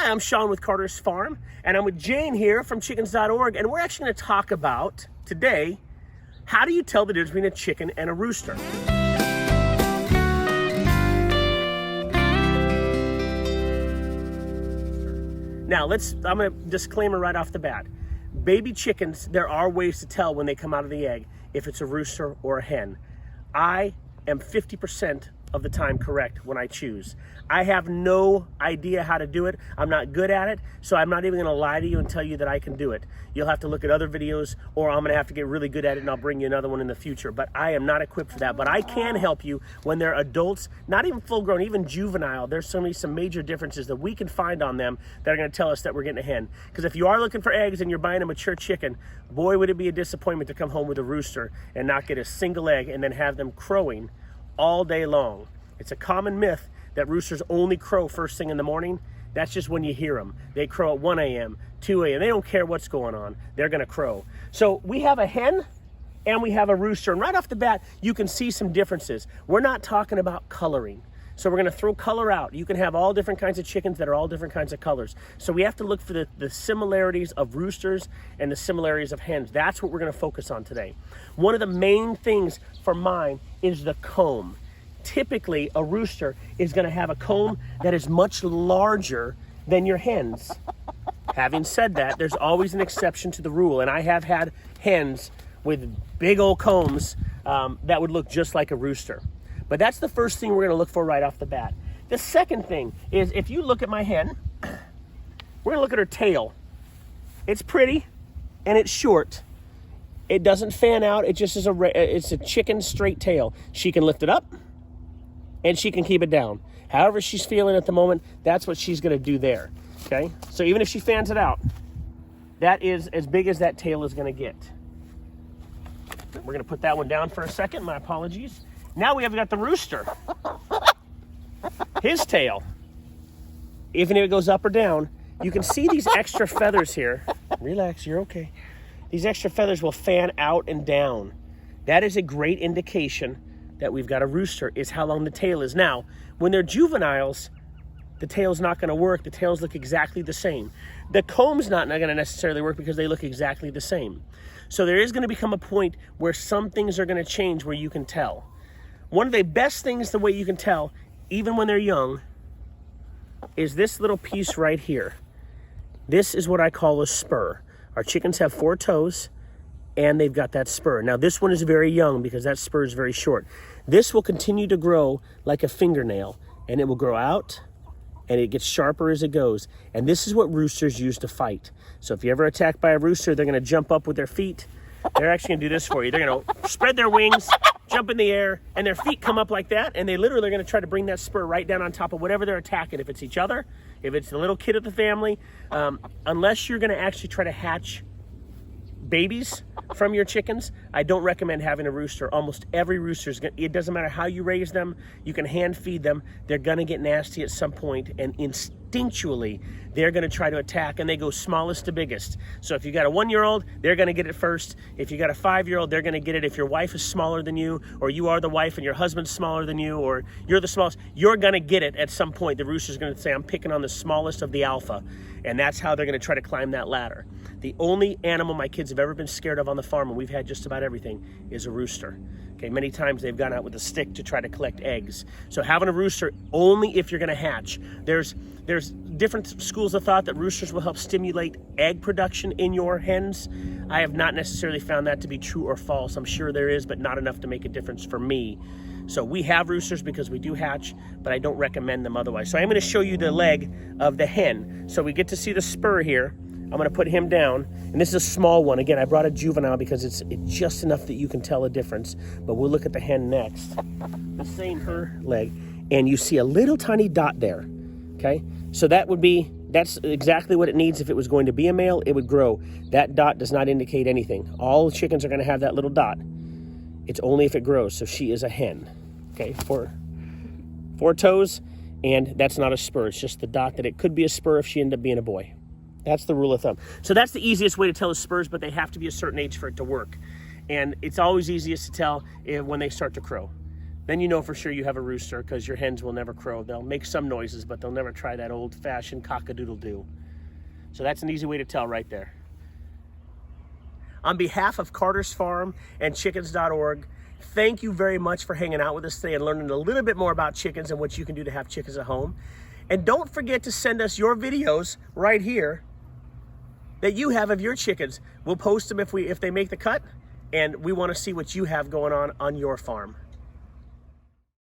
Hi, I'm Sean with Carter's Farm, and I'm with Jane here from chickens.org, and we're actually going to talk about, today, how do you tell the difference between a chicken and a rooster? Now, I'm going to disclaimer right off the bat. Baby chickens, there are ways to tell when they come out of the egg if it's a rooster or a hen. I am 50% of the time correct when I choose. I have no idea how to do it. I'm not good at it, so I'm not even going to lie to you and tell you that I can do it. You'll have to look at other videos, or I'm going to have to get really good at it, and I'll bring you another one in the future. But I am not equipped for that. But I can help you when they're adults, not even full-grown, even juvenile. There's certainly some major differences that we can find on them that are going to tell us that we're getting a hen. Because if you are looking for eggs and you're buying a mature chicken, boy, would it be a disappointment to come home with a rooster and not get a single egg and then have them crowing all day long. It's a common myth that roosters only crow first thing in the morning. That's just when you hear them. They crow at 1 a.m., 2 a.m. They don't care what's going on. They're going to crow. So we have a hen and we have a rooster. And right off the bat, you can see some differences. We're not talking about coloring. So we're going to throw color out. You can have all different kinds of chickens that are all different kinds of colors. So we have to look for the similarities of roosters and the similarities of hens. That's what we're going to focus on today. One of the main things for mine is the comb. Typically, a rooster is going to have a comb that is much larger than your hens. Having said that, there's always an exception to the rule, and I have had hens with big old combs that would look just like a rooster. But that's the first thing we're going to look for right off the bat. The second thing is, if you look at my hen, we're going to look at her tail. It's pretty, and it's short. It doesn't fan out. It just is it's a chicken straight tail. She can lift it up, and she can keep it down. However she's feeling at the moment, that's what she's going to do there, okay? So even if she fans it out, that is as big as that tail is going to get. We're going to put that one down for a second. My apologies. Now we have got the rooster. His tail, even if it goes up or down, you can see these extra feathers here. Relax, you're okay. These extra feathers will fan out and down. That is a great indication that we've got a rooster, is how long the tail is. Now, when they're juveniles, the tail's not going to work. The tails look exactly the same. The comb's not going to necessarily work because they look exactly the same. So there is going to become a point where some things are going to change where you can tell. One of the best things, the way you can tell, even when they're young, is this little piece right here. This is what I call a spur. Our chickens have 4 toes, and they've got that spur. Now, this one is very young because that spur is very short. This will continue to grow like a fingernail, and it will grow out, and it gets sharper as it goes. And this is what roosters use to fight. So if you're ever attacked by a rooster, they're going to jump up with their feet. They're actually going to do this for you. They're going to spread their wings, jump in the air, and their feet come up like that, and they literally are going to try to bring that spur right down on top of whatever they're attacking. If it's each other, if it's the little kid of the family, unless you're going to actually try to hatch babies from your chickens, I don't recommend having a rooster. Almost every rooster is it doesn't matter how you raise them, you can hand feed them, they're going to get nasty at some point, and instinctually they're going to try to attack, and they go smallest to biggest. So if you got a 1-year-old, they're going to get it first. If you got a 5-year-old, they're going to get it. If your wife is smaller than you, or you are the wife and your husband's smaller than you, or you're the smallest, you're going to get it at some point. The rooster's going to say, I'm picking on the smallest of the alpha, and that's how they're going to try to climb that ladder. The only animal my kids have ever been scared of on the farm, and we've had just about everything, is a rooster. Okay, many times they've gone out with a stick to try to collect eggs. So having a rooster only if you're going to hatch. There's different schools of thought that roosters will help stimulate egg production in your hens. I have not necessarily found that to be true or false. I'm sure there is, but not enough to make a difference for me. So we have roosters because we do hatch, but I don't recommend them otherwise. So I'm going to show you the leg of the hen. So we get to see the spur here. I'm going to put him down, and this is a small one. Again, I brought a juvenile because it's just enough that you can tell a difference, but we'll look at the hen next. The same her leg, and you see a little tiny dot there, okay? So that's exactly what it needs. If it was going to be a male, it would grow. That dot does not indicate anything. All chickens are going to have that little dot. It's only if it grows, so she is a hen, okay? 4 toes, and that's not a spur. It's just the dot that it could be a spur if she ended up being a boy. That's the rule of thumb. So that's the easiest way to tell the spurs, but they have to be a certain age for it to work. And it's always easiest to tell when they start to crow. then you know for sure you have a rooster, because your hens will never crow. They'll make some noises, but they'll never try that old-fashioned cock-a-doodle-doo. So that's an easy way to tell right there. On behalf of Carter's Farm and chickens.org, thank you very much for hanging out with us today and learning a little bit more about chickens and what you can do to have chickens at home. And don't forget to send us your videos right here that you have of your chickens. We'll post them if they make the cut, and we want to see what you have going on your farm.